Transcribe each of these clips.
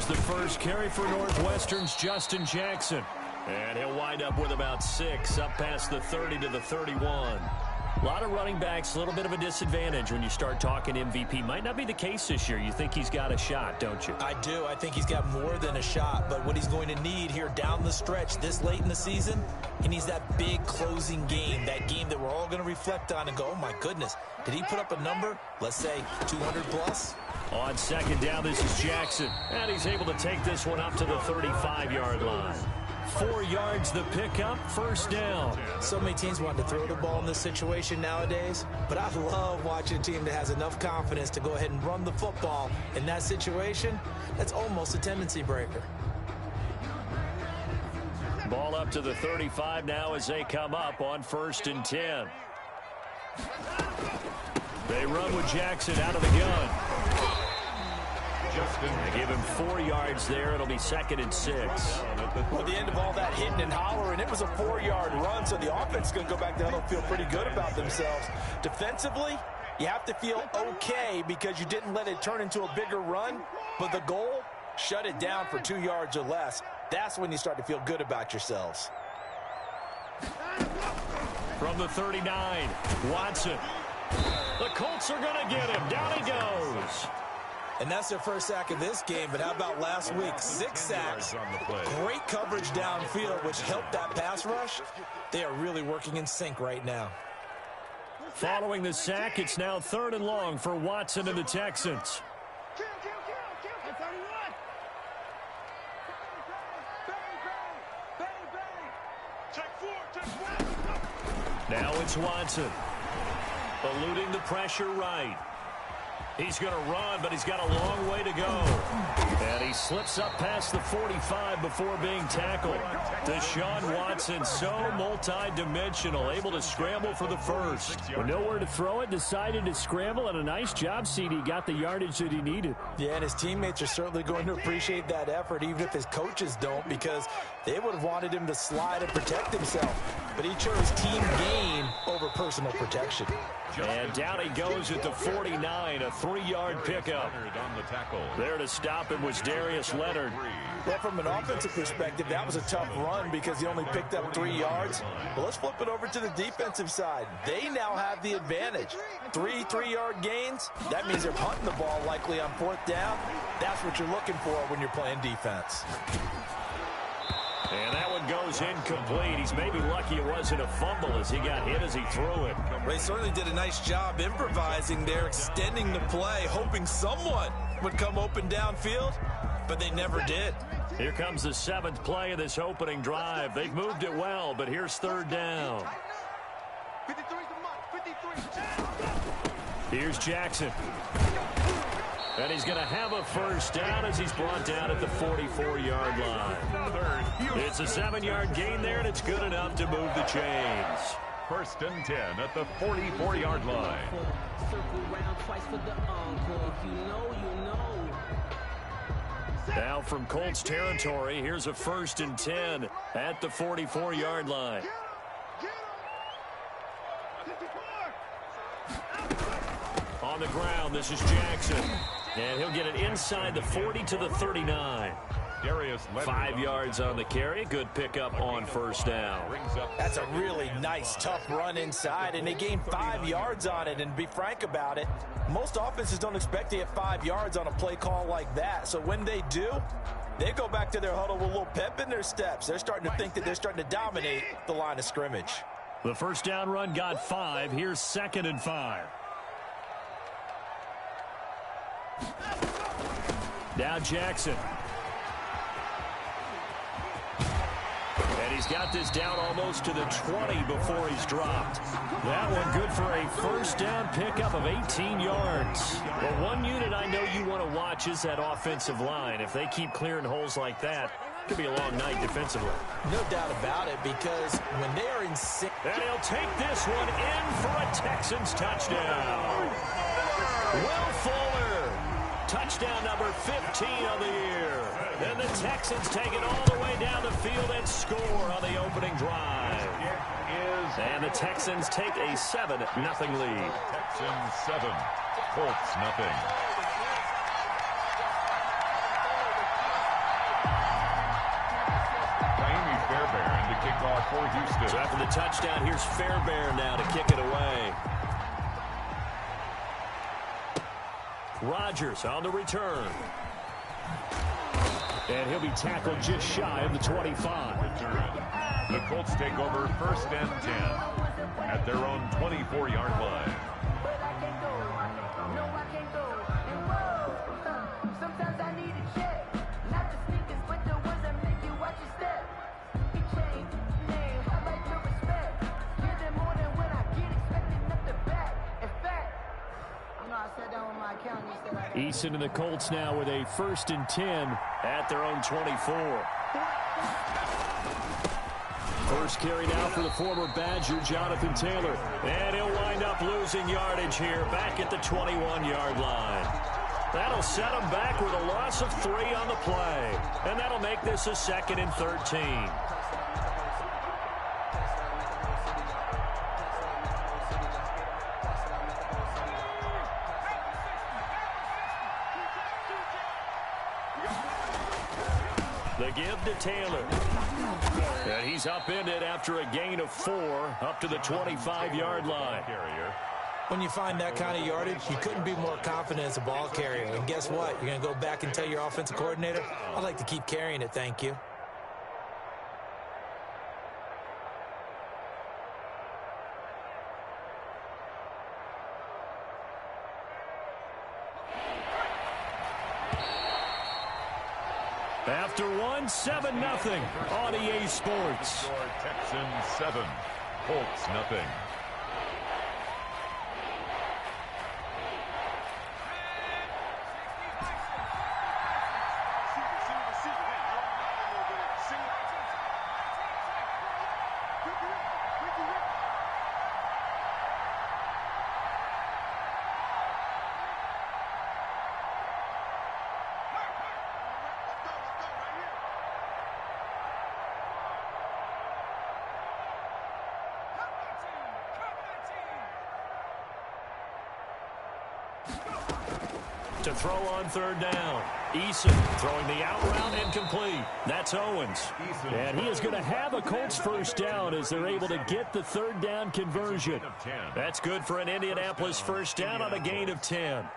Here's the first carry for Northwestern's Justin Jackson. And he'll wind up with about 6, up past the 30 to the 31. A lot of running backs, a little bit of a disadvantage when you start talking MVP. Might not be the case this year. You think he's got a shot, don't you? I do. I think he's got more than a shot. But what he's going to need here down the stretch this late in the season, he needs that big closing game, that game that we're all going to reflect on and go, oh, my goodness, did he put up a number, let's say, 200 plus? On second down, this is Jackson. And he's able to take this one up to the 35-yard line. 4 yards the pickup, first down. So many teams want to throw the ball in this situation nowadays, but I love watching a team that has enough confidence to go ahead and run the football in that situation. That's almost a tendency breaker. Ball up to the 35 now as they come up on 1st and 10. They run with Jackson out of the gun. They give him 4 yards there. It'll be 2nd and 6. Well, at the end of all that hitting and hollering, it was a 4-yard run, so the offense is going to go back down and feel pretty good about themselves. Defensively, you have to feel okay because you didn't let it turn into a bigger run, but the goal, shut it down for 2 yards or less. That's when you start to feel good about yourselves. From the 39, Watson. The Colts are going to get him. Down he goes. And that's their first sack of this game, but how about last week? 6 sacks, great coverage downfield, which helped that pass rush. They are really working in sync right now. Following the sack, it's now 3rd and long for Watson and the Texans. Now it's Watson. Eluding the pressure right. He's going to run, but he's got a long way to go. And he slips up past the 45 before being tackled. Deshaun Watson, so multi-dimensional, able to scramble for the first. With nowhere to throw it, decided to scramble, and a nice job, CD. Got the yardage that he needed. Yeah, and his teammates are certainly going to appreciate that effort, even if his coaches don't, because they would have wanted him to slide and protect himself. But he chose team gain over personal protection. And down he goes at the 49, a 3-yard pickup. There to stop him was Darius Leonard. Well, from an offensive perspective, that was a tough run because he only picked up 3 yards. But let's flip it over to the defensive side. They now have the advantage. 3 3-yard gains. That means they're punting the ball likely on 4th down. That's what you're looking for when you're playing defense. And that one goes incomplete. He's maybe lucky it wasn't a fumble as he got hit as he threw it. They certainly did a nice job improvising there, extending the play, hoping someone would come open downfield, but they never did. Here comes the 7th play of this opening drive. They've moved it well, but here's 3rd down. Here's Jackson. And he's going to have a first down as he's brought down at the 44-yard line. It's a 7-yard gain there, and it's good enough to move the chains. 1st and 10 at the 44-yard line. Now from Colts territory, here's a 1st and 10 at the 44-yard line. On the ground, this is Jackson. And he'll get it inside the 40 to the 39. 5 yards on the carry. Good pickup on 1st down. That's a really nice, tough run inside, and they gained 5 yards on it. And to be frank about it, most offenses don't expect to get 5 yards on a play call like that. So when they do, they go back to their huddle with a little pep in their steps. They're starting to think that they're starting to dominate the line of scrimmage. The 1st down run got 5. Here's 2nd and 5. Now Jackson. And he's got this down almost to the 20 before he's dropped. That one good for a 1st down pickup of 18 yards. Well, one unit I know you want to watch is that offensive line. If they keep clearing holes like that, it could be a long night defensively. No doubt about it, because when they are in sync. And he'll take this one in for a Texans touchdown. Will Fuller. Touchdown number 15 of the year. Then the Texans take it all the way down the field and score on the opening drive. And the Texans take a 7-0 lead. Texans 7, Colts nothing. for Houston. So after the touchdown, here's Fairbairn now to kick it away. Rodgers on the return. And he'll be tackled just shy of the 25. Return. The Colts take over 1st and 10 at their own 24-yard line. Eason and the Colts now with a 1st and 10 at their own 24. First carry now for the former Badger, Jonathan Taylor. And he'll wind up losing yardage here back at the 21-yard line. That'll set him back with a loss of 3 on the play. And that'll make this a 2nd and 13. The give to Taylor. And he's upended after a gain of 4 up to the 25-yard line. When you find that kind of yardage, you couldn't be more confident as a ball carrier. And guess what? You're going to go back and tell your offensive coordinator, I'd like to keep carrying it, thank you. After 1, 7-0 on EA Sports. Texans 7, Colts nothing. To throw on 3rd down. Eason throwing the out route incomplete. That's Owens. And he is going to have a Colts 1st down as they're able to get the 3rd down conversion. That's good for an Indianapolis 1st down on a gain of 10.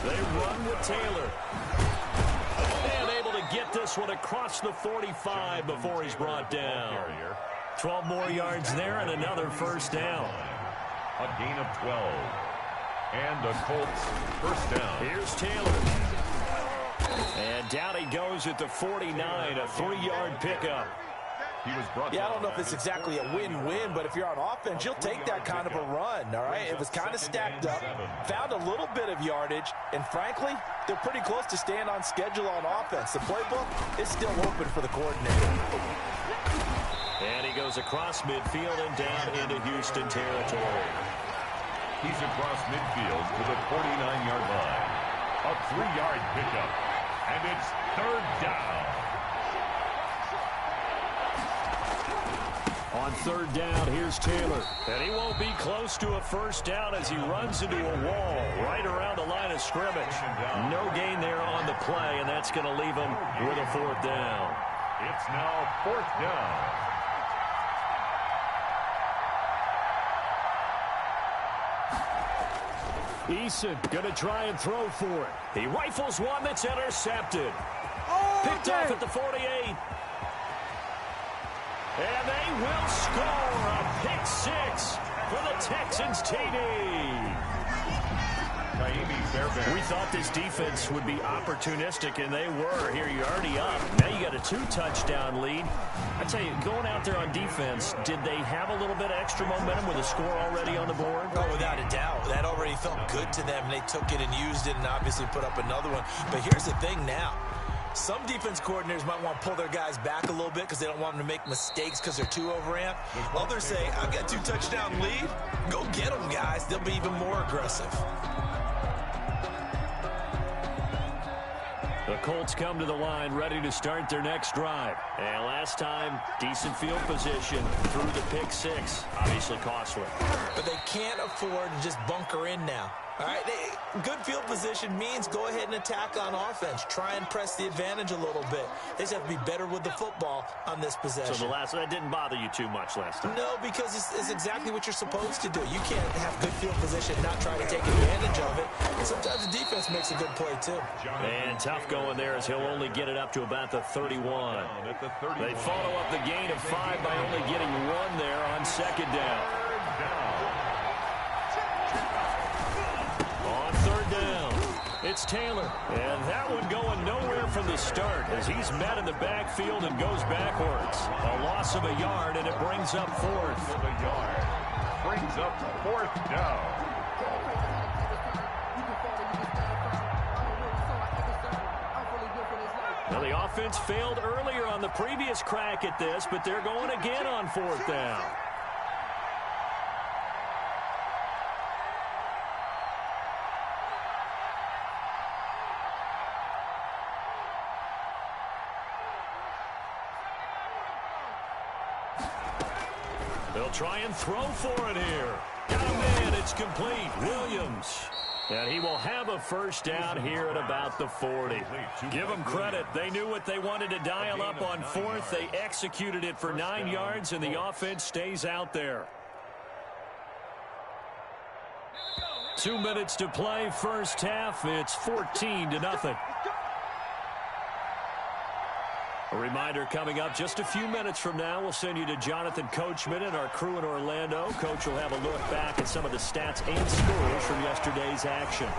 They run with Taylor. And able to get this one across the 45 before he's brought down. 12 more yards there and another 1st down. A gain of 12. And the Colts 1st down. Here's Taylor. And down he goes at the 49, a 3-yard pickup. Yeah, I don't know if it's exactly a win-win, but if you're on offense, you'll take that kind of a run, all right? It was kind of stacked up, found a little bit of yardage, and frankly, they're pretty close to staying on schedule on offense. The playbook is still open for the coordinator. And he goes across midfield and down into Houston territory. He's across midfield to the 49-yard line. A 3-yard pickup, and it's 3rd down. On 3rd down, here's Taylor. And he won't be close to a 1st down as he runs into a wall right around the line of scrimmage. No gain there on the play, and that's going to leave him with a 4th down. It's now 4th down. Eason going to try and throw for it. He rifles one that's intercepted. Picked off at the 48. And they will score a pick 6 for the Texans TD. We thought this defense would be opportunistic, and they were. Here you're already up. Now you got a 2-touchdown lead. I tell you, going out there on defense, did they have a little bit of extra momentum with a score already on the board? Oh, without a doubt. That already felt good to them. They took it and used it and obviously put up another one. But here's the thing now. Some defense coordinators might want to pull their guys back a little bit because they don't want them to make mistakes because they're too overamped. Others say, I've got 2-touchdown lead. Go get them, guys. They'll be even more aggressive. The Colts come to the line ready to start their next drive. And last time, decent field position through the pick six. Obviously costly. But they can't afford to just bunker in now. All right, good field position means go ahead and attack on offense. Try and press the advantage a little bit. They just have to be better with the football on this possession. So that didn't bother you too much last time? No, because it's exactly what you're supposed to do. You can't have good field position and not try to take advantage of it. And sometimes the defense makes a good play, too. And tough going there as he'll only get it up to about the 31. They follow up the gain of 5 by only getting 1 there on second down. It's Taylor, and that one going nowhere from the start as he's met in the backfield and goes backwards. A loss of a yard, and it brings up 4th. Brings up 4th down. Now, the offense failed earlier on the previous crack at this, but they're going again on 4th down. They'll try and throw for it here. Got a man. It's complete. Williams. And he will have a first down here at about the 40. Give them credit. They knew what they wanted to dial up on 4th. They executed it for 9 yards, and the offense stays out there. 2 minutes to play, first half. It's 14-0. A reminder coming up just a few minutes from now. We'll send you to Jonathan Coachman and our crew in Orlando. Coach will have a look back at some of the stats and scores from yesterday's action.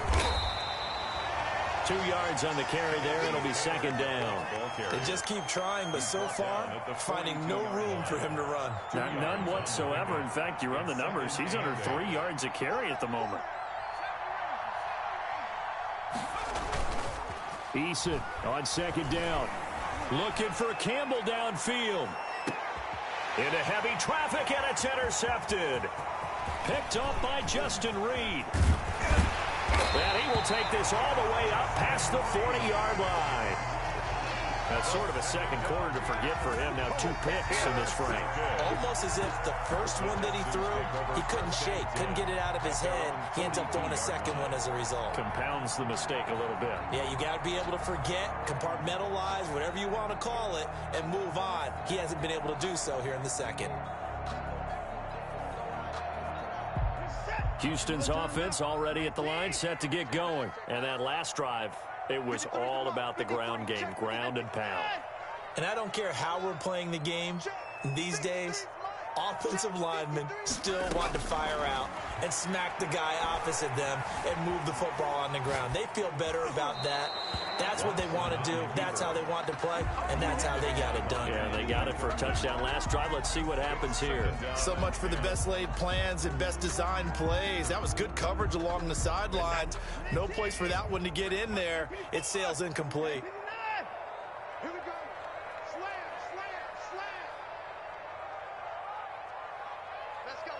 2 yards on the carry there. It'll be second down. They just keep trying, but so far, finding no room for him to run. None whatsoever. In fact, you run the numbers. He's under 3 yards a carry at the moment. Eason on second down. Looking for Campbell downfield. Into heavy traffic, and it's intercepted. Picked up by Justin Reed. And he will take this all the way up past the 40-yard line. That's sort of a second quarter to forget for him. Now 2 picks in this frame. Almost as if the first one that he threw, he couldn't shake, couldn't get it out of his head. He ends up throwing a second one as a result. Compounds the mistake a little bit. Yeah, you got to be able to forget, compartmentalize, whatever you want to call it, and move on. He hasn't been able to do so here in the second. Houston's offense already at the line, set to get going. And that last drive, it was all about the ground game, ground and pound. And I don't care how we're playing the game these days, offensive linemen still want to fire out and smack the guy opposite them and move the football on the ground. They feel better about that. That's what they want to do. That's how they want to play, and that's how they got it done. Yeah, they got it for a touchdown last drive. Let's see what happens here. So much for the best laid plans and best designed plays. That was good coverage along the sidelines. No place for that one to get in there. It sails incomplete. Here we go. Slam. Let's go.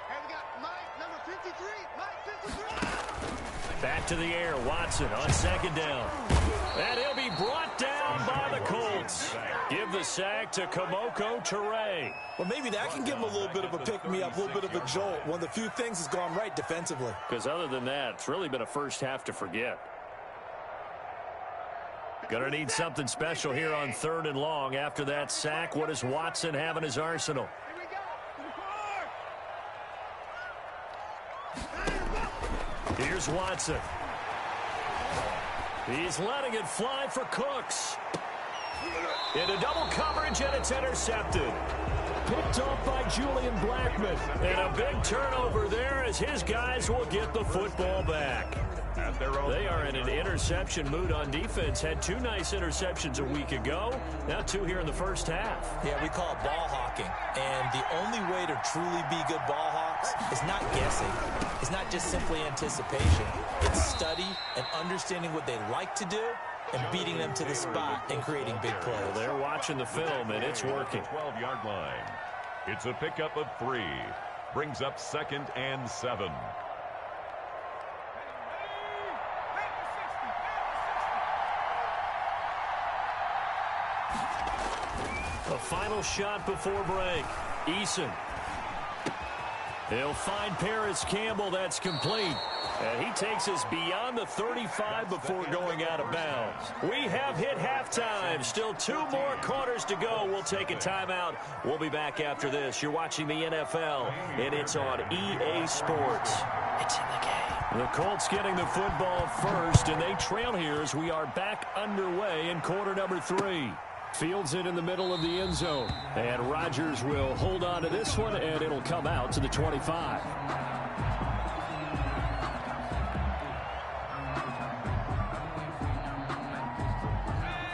Here we got Mike, number 53. Mike, 53. Back to the air, Watson on second down. And he'll be brought down by the Colts. Give the sack to Kamoko Toure. Well, maybe that can give him a little bit of a pick-me-up, a little bit of a jolt. One of the few things that's gone right defensively. Because other than that, it's really been a first half to forget. Gonna need something special here on 3rd and long. After that sack, what does Watson have in his arsenal? Here's Watson. He's letting it fly for Cooks. Into double coverage, and it's intercepted. Picked off by Julian Blackman. And a big turnover there as his guys will get the football back. They are in an interception mood on defense. Had 2 nice interceptions a week ago. Now 2 here in the first half. Yeah, we call it ball hawking. And the only way to truly be good ball hawks is not guessing. It's not just simply anticipation. It's study and understanding what they like to do and beating them to the spot and creating big plays. Well, they're watching the film, and it's working. 12-yard line. It's a pickup of 3. Brings up 2nd and 7. A final shot before break. Eason. He'll find Paris Campbell. That's complete. And he takes us beyond the 35 before going out of bounds. We have hit halftime. Still 2 more quarters to go. We'll take a timeout. We'll be back after this. You're watching the NFL, and it's on EA Sports. It's in the game. The Colts getting the football first, and they trail here as we are back underway in quarter number 3. Fields it in the middle of the end zone. And Rodgers will hold on to this one, and it'll come out to the 25.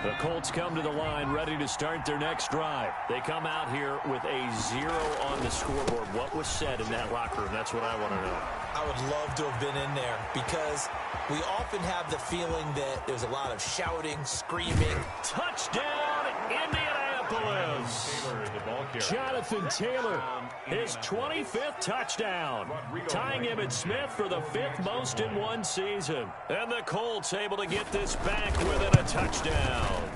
The Colts come to the line ready to start their next drive. They come out here with a 0 on the scoreboard. What was said in that locker room? That's what I want to know. I would love to have been in there because we often have the feeling that there's a lot of shouting, screaming. Touchdown, Indianapolis! Jonathan Taylor, his 25th touchdown, tying Emmitt Smith for the 5th most in one season. And the Colts able to get this back within a touchdown.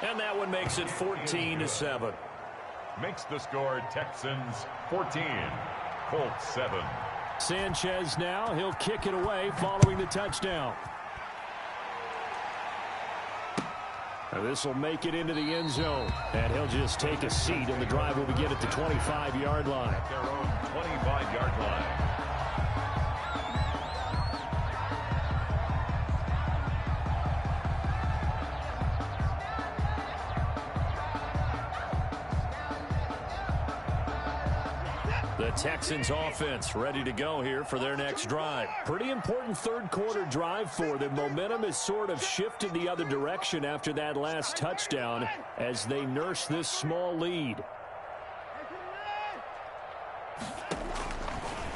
And that one makes it 14-7. Makes the score Texans 14, Colts 7. Sanchez now, he'll kick it away following the touchdown. And this will make it into the end zone. And he'll just take a seat, and the drive will begin at the 25-yard line. At their own 25-yard line. The Texans offense ready to go here for their next drive. Pretty important third quarter drive for them. Momentum has sort of shifted the other direction after that last touchdown as they nurse this small lead.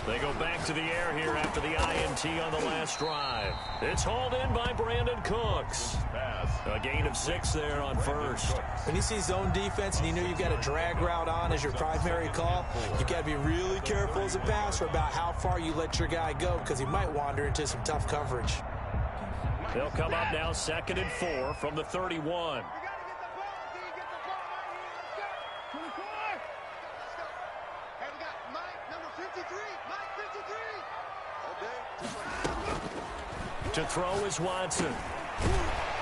They go back to the air here after the INT on the last drive. It's hauled in by Brandon Cooks. A gain of 6 there on first. When you see zone defense and you know you've got a drag route on as your primary call, you've got to be really careful as a passer about how far you let your guy go because he might wander into some tough coverage. They'll come up now 2nd and 4 from the 31. To throw is Watson.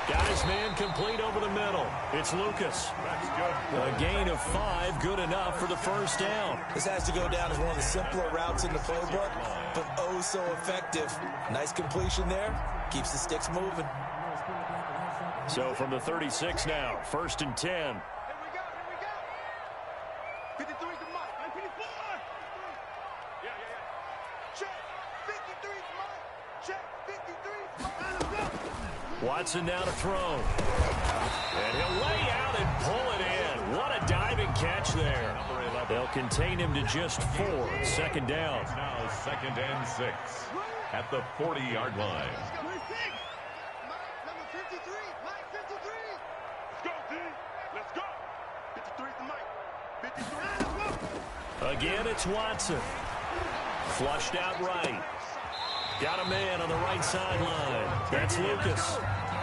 Got his man complete over the middle. It's Lucas. That's good. A gain of 5, good enough for the first down. This has to go down as one of the simpler routes in the playbook, but oh so effective. Nice completion there. Keeps the sticks moving. So from the 36 now, 1st and 10. Here we go. 53 to Mike. 54. Yeah. Check. 53 to Mike. Check. 53 to Mike. Watson now to throw. And he'll lay out and pull it in. What a diving catch there. They'll contain him to just 4. 2nd down. It's now 2nd and 6 at the 40-yard line. Number 53. Mike 53. Let's go, D. Let's go. 53 to Mike. 53. Again, it's Watson. Flushed out right. Got a man on the right sideline. That's Lucas.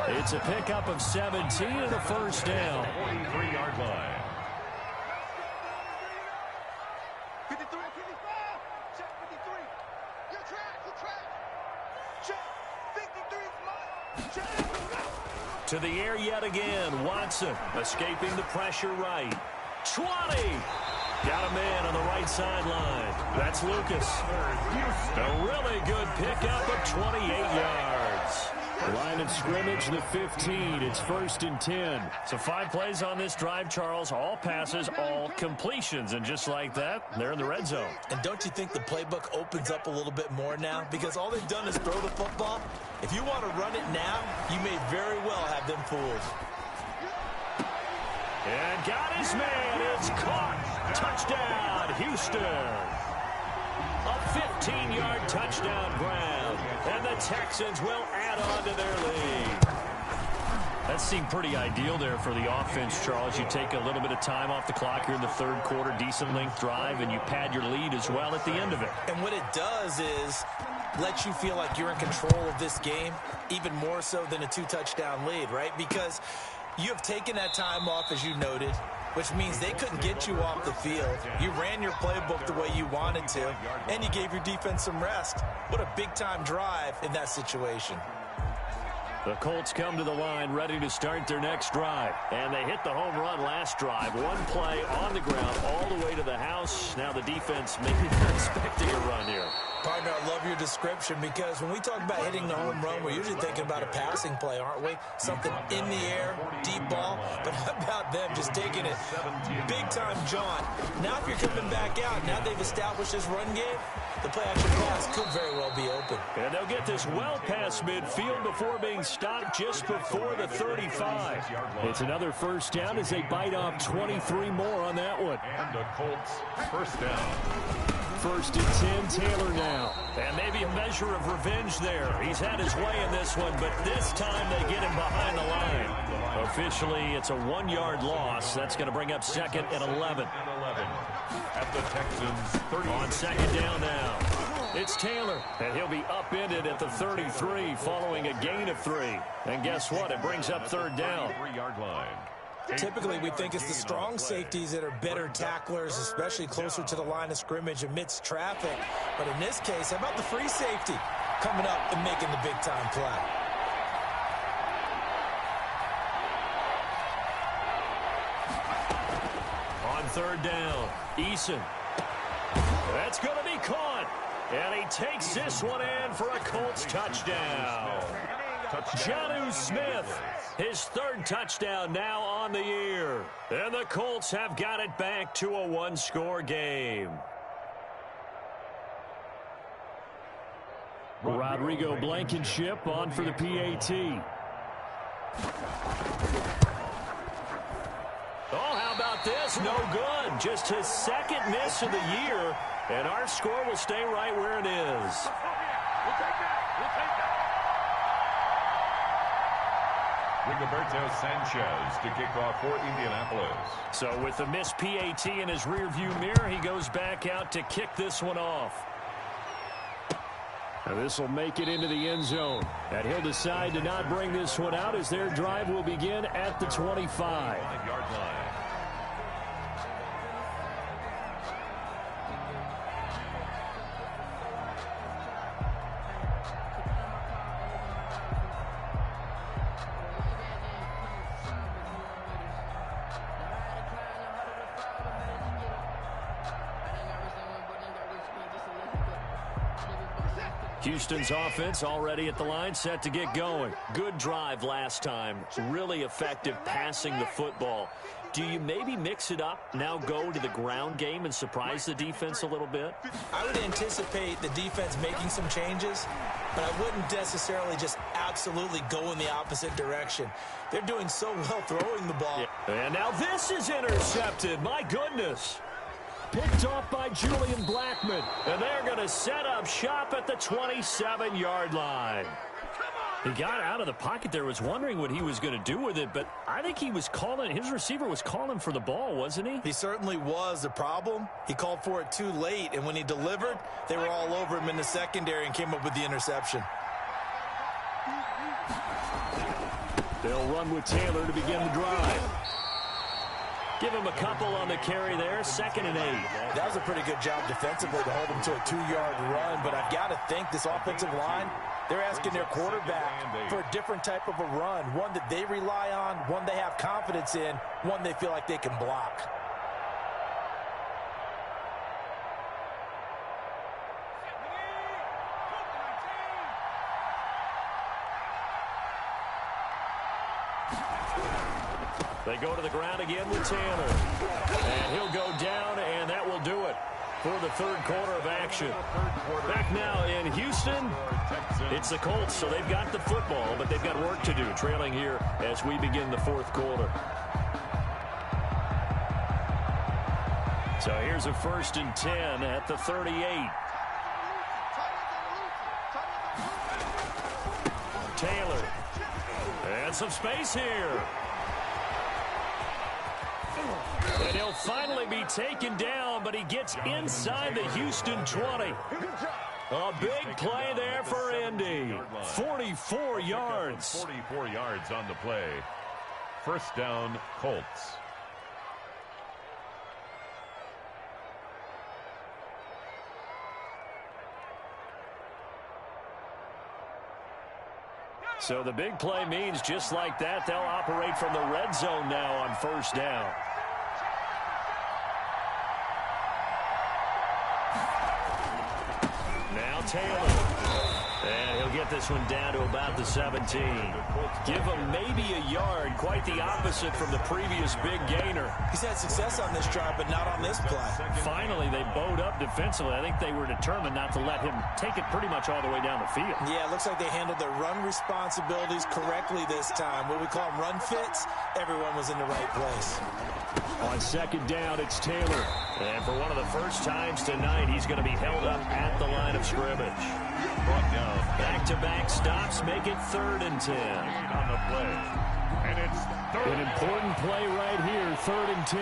It's a pickup of 17 and a first down. 43-yard line. 53. 55. Check 53. Your track. Check. 53 Mike. Check. To the air yet again. Watson escaping the pressure right. 20. Got a man on the right sideline. That's Lucas. A really good pickup of 28 yards. Line of scrimmage, the 15. It's 1st and 10. So 5 plays on this drive, Charles. All passes, all completions. And just like that, they're in the red zone. And don't you think the playbook opens up a little bit more now? Because all they've done is throw the football. If you want to run it now, you may very well have them fooled. And got his man. It's caught. Touchdown, Houston. A 15-yard touchdown grab. And the Texans will add on to their lead. That seemed pretty ideal there for the offense, Charles. You take a little bit of time off the clock here in the third quarter, decent length drive, and you pad your lead as well at the end of it. And what it does is let you feel like you're in control of this game, even more so than a 2-touchdown lead, right? Because you have taken that time off, as you noted. which means they couldn't get you off the field. You ran your playbook the way you wanted to, and you gave your defense some rest. What a big-time drive in that situation. The Colts come to the line ready to start their next drive. And they hit the home run last drive. One play on the ground all the way to the house. Now the defense maybe they're expecting a run here. Partner, I love your description because when we talk about hitting the home run, we're usually thinking about a passing play, aren't we? Something in the air, deep ball. But how about them just taking it big-time jaunt? Now if you're coming back out, now they've established this run game, the play-action pass could very well be open. And they'll get this well past midfield before being stopped just before the 35. It's another first down as they bite off 23 more on that one. And the Colts first down. First and 10, Taylor now. And maybe a measure of revenge there. He's had his way in this one, but this time they get him behind the line. Officially, it's a 1-yard loss. That's going to bring up second and 11. At the Texans 30. On second down now. It's Taylor, and he'll be upended at the 33 following a gain of 3. And guess what? It brings up third down. 3-yard line. Typically, we think it's the strong safeties that are better tacklers, especially closer to the line of scrimmage amidst traffic. But in this case, how about the free safety coming up and making the big-time play? On third down, Eason. That's going to be caught. And he takes this one in for a Colts touchdown. Jonnu Smith, his third touchdown now on the year. And the Colts have got it back to a 1-score game. Rodrigo Blankenship on for the PAT. Oh, how about this? No good. Just his second miss of the year. And our score will stay right where it is. Rigoberto Sanchez to kick off for Indianapolis. So with the missed PAT in his rearview mirror, he goes back out to kick this one off. Now this will make it into the end zone. And he'll decide to not bring this one out as their drive will begin at the 25. 5-yard line. Houston's offense already at the line, set to get going. Good drive last time. Really effective passing the football. Do you maybe mix it up, now go to the ground game and surprise the defense a little bit? I would anticipate the defense making some changes, but I wouldn't necessarily just absolutely go in the opposite direction. They're doing so well throwing the ball. Yeah. And now this is intercepted. My goodness. Picked off by Julian Blackmon. And they're going to set up shop at the 27-yard line. He got out of the pocket there, was wondering what he was going to do with it, but I think he was calling, his receiver was calling for the ball, wasn't he? He certainly was. The problem, he called for it too late, and when he delivered, they were all over him in the secondary and came up with the interception. They'll run with Taylor to begin the drive. Give him a couple on the carry there, 2nd and 8. That was a pretty good job defensively to hold him to a 2-yard run, but I've got to think this offensive line, they're asking their quarterback for a different type of a run, one that they rely on, one they have confidence in, one they feel like they can block. They go to the ground again with Taylor. And he'll go down, and that will do it for the third quarter of action. Back now in Houston, it's the Colts, so they've got the football, but they've got work to do, trailing here as we begin the fourth quarter. So here's a 1st and 10 at the 38. Taylor. And some space here. And he'll finally be taken down, but he gets inside the Houston 20. A big play there for Indy. 44 yards. 44 yards on the play. First down, Colts. So the big play means just like that, they'll operate from the red zone now on first down. Now Taylor. And he'll get this one down to about the 17. Give him maybe a yard, quite the opposite from the previous big gainer. He's had success on this drive, but not on this play. Finally, they bowed up defensively. I think they were determined not to let him take it pretty much all the way down the field. Yeah, it looks like they handled their run responsibilities correctly this time. What we call them run fits, everyone was in the right place. On second down, it's Taylor. And for one of the first times tonight, he's going to be held up at the line of scrimmage. Brought down. Back-to-back stops make it 3rd and 10. On the play. And it's third. An important play right here, 3rd and 10.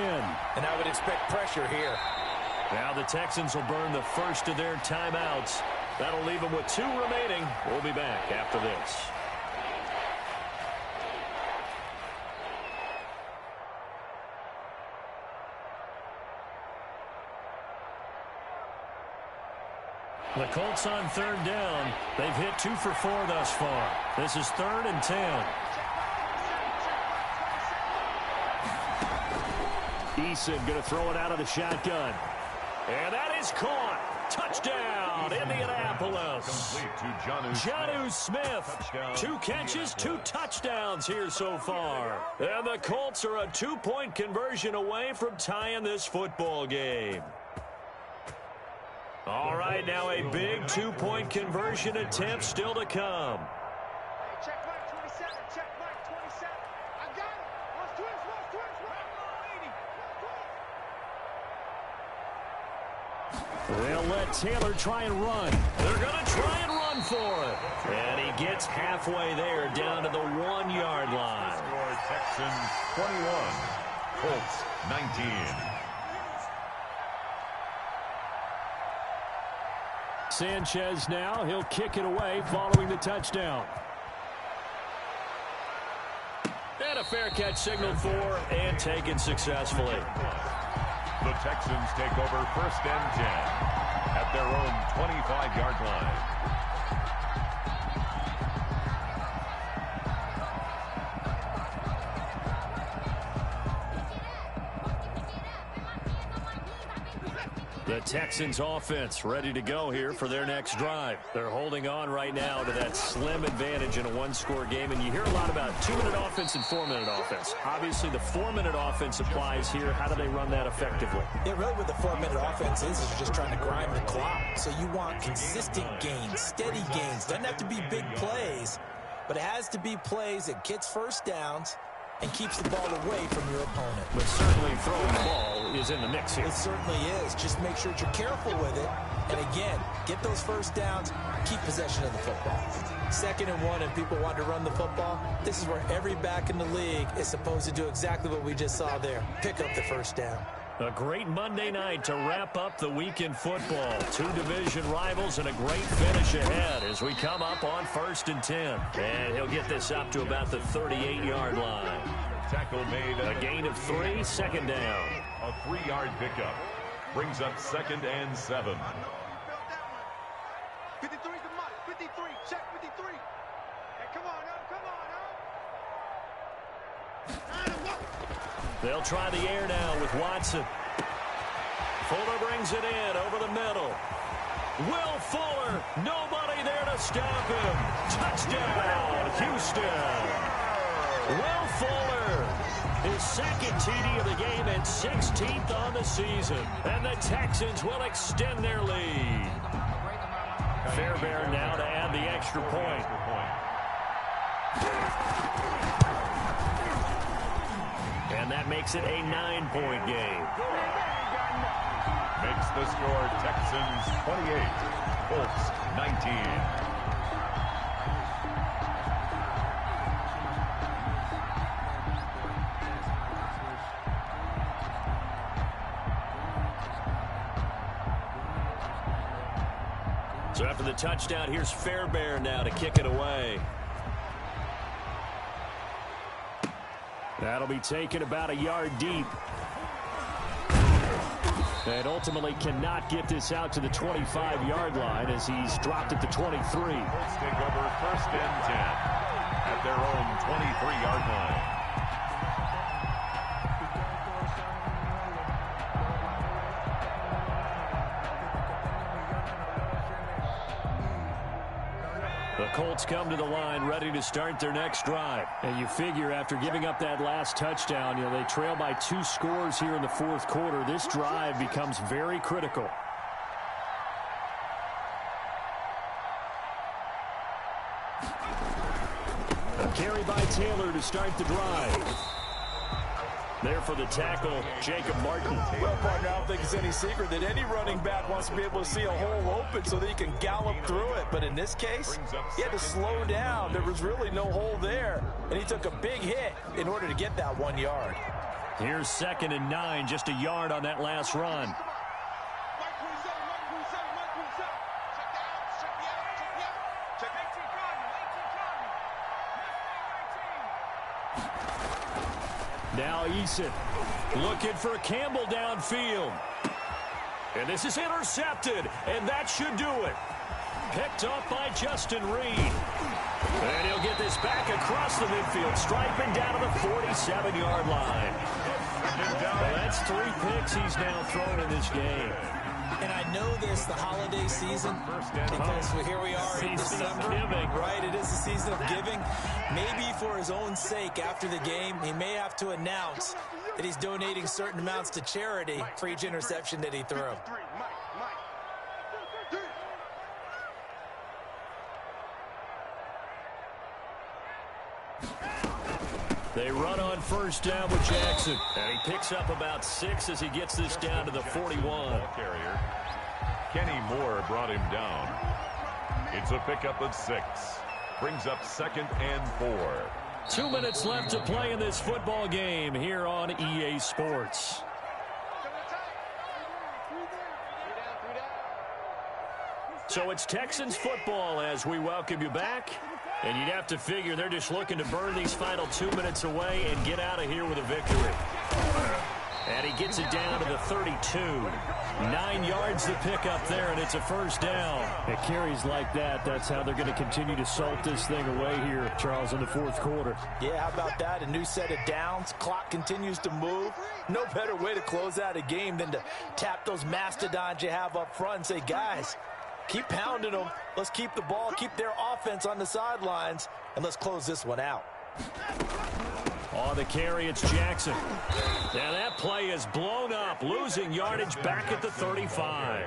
And I would expect pressure here. Now the Texans will burn the first of their timeouts. That'll leave them with 2 remaining. We'll be back after this. The Colts on 3rd down. They've hit 2 for 4 thus far. This is 3rd and 10. Eason going to throw it out of the shotgun. And that is caught. Touchdown, Indianapolis. Complete to Jonnu Smith. Touchdown. 2 catches, 2 touchdowns here so far. And the Colts are a 2-point conversion away from tying this football game. All right, now a big 2-point conversion attempt still to come. Hey, check Mike 27. Check Mike 27. I got him. Watch twins. Watch twins. They'll let Taylor try and run. They're going to try and run for it. And he gets halfway there down to the 1-yard line. Score Texans 21. Colts 19. Sanchez now, he'll kick it away following the touchdown. And a fair catch signaled for and taken successfully. The Texans take over 1st and 10 at their own 25-yard line. The Texans offense ready to go here for their next drive. They're holding on right now to that slim advantage in a 1-score game, and you hear a lot about 2-minute offense and 4-minute offense. Obviously, the 4-minute offense applies here. How do they run that effectively? Yeah, really what the 4-minute offense is you're just trying to grind the clock. So you want consistent gains, steady gains. Doesn't have to be big plays, but it has to be plays that gets first downs and keeps the ball away from your opponent. But certainly throwing the ball is in the mix here. It certainly is. Just make sure that you're careful with it. And again, get those first downs, keep possession of the football. 2nd and 1 and people want to run the football. This is where every back in the league is supposed to do exactly what we just saw there. Pick up the first down. A great Monday night to wrap up the week in football. 2 division rivals and a great finish ahead as we come up on 1st and 10. And he'll get this up to about the 38-yard line. Tackle made. A gain of 3, 2nd down. A 3-yard pickup brings up 2nd and 7. 53's the mark. 53. Check 53. Hey, come on, come on, They'll try the air now with Watson. Fuller brings it in over the middle. Will Fuller, nobody there to stop him. Touchdown, Houston. Will Fuller, his 2nd TD of the game and 16th on the season. And the Texans will extend their lead. Fairbairn now to add the extra point. And that makes it a 9-point game. Makes the score Texans 28, Colts 19. So after the touchdown, here's Fairbairn now to kick it away. That'll be taken about a yard deep. And ultimately cannot get this out to the 25-yard line as he's dropped at the 23. Colts take over 1st and 10. at their own 23-yard line. The Colts come to the line ready to start their next drive. And you figure after giving up that last touchdown, they trail by 2 scores here in the fourth quarter. This drive becomes very critical. A carry by Taylor to start the drive. There for the tackle, Jacob Martin. Well, partner, I don't think it's any secret that any running back wants to be able to see a hole open so that he can gallop through it. But in this case, he had to slow down. There was really no hole there. And he took a big hit in order to get that 1 yard. Here's 2nd and 9, just a yard on that last run. Now Eason looking for Campbell downfield. And this is intercepted, and that should do it. Picked up by Justin Reed. And he'll get this back across the midfield, striping down to the 47-yard line. Well, that's 3 picks he's now thrown in this game. And I know this, the holiday season, because here we are in December, right? It is the season of giving. Maybe for his own sake after the game, he may have to announce that he's donating certain amounts to charity for each interception that he threw. They run on first down with Jackson. And he picks up about 6 as he gets this down to the 41. Carrier. Kenny Moore brought him down. It's a pickup of 6. Brings up 2nd and 4. 2 minutes left to play in this football game here on EA Sports. So it's Texans football as we welcome you back. And you'd have to figure they're just looking to burn these final 2 minutes away and get out of here with a victory. And he gets it down to the 32. 9 yards to pick up there, and it's a first down. It carries like that. That's how they're going to continue to salt this thing away here, Charles, in the fourth quarter. Yeah, how about that? A new set of downs. Clock continues to move. No better way to close out a game than to tap those mastodons you have up front and say, guys, keep pounding them. Let's keep the ball, keep their offense on the sidelines, and let's close this one out. On the carry, it's Jackson. Now that play is blown up, losing yardage back at the 35.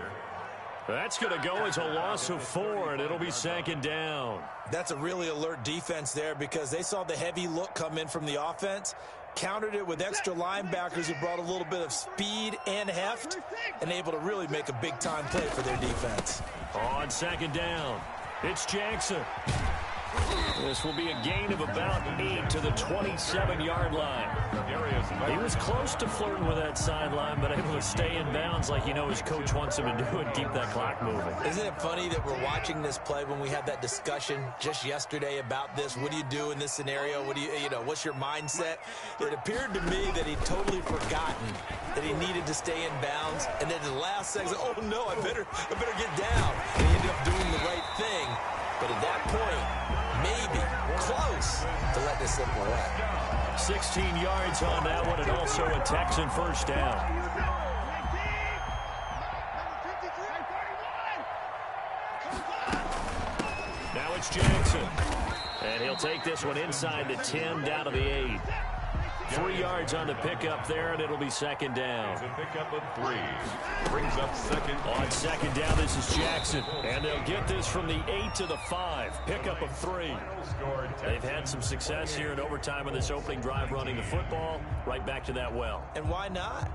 That's going to go as a loss of 4, and it'll be 2nd down. That's a really alert defense there because they saw the heavy look come in from the offense, countered it with extra linebackers who brought a little bit of speed and heft, and able to really make a big-time play for their defense. On 2nd down, it's Jackson. This will be a gain of about 8 to the 27-yard line. He was close to flirting with that sideline, but able to stay in bounds like his coach wants him to do and keep that clock moving. Isn't it funny that we're watching this play when we had that discussion just yesterday about this? What do you do in this scenario? What do what's your mindset? It appeared to me that he'd totally forgotten that he needed to stay in bounds, and then the last second, oh no, I better get down. And he ended up doing the right thing, but at that point, maybe close to let this slip away. 16 yards on that one, and also a Texan first down. Now it's Jackson. And he'll take this one inside the 10, down to the 8. 3 yards on the pickup there, and it'll be 2nd down. It's a pickup of 3. Brings up 2nd. On 2nd down, this is Jackson. And they'll get this from the 8 to the 5. Pickup of 3. They've had some success here in overtime on this opening drive running the football. Right back to that well. And why not?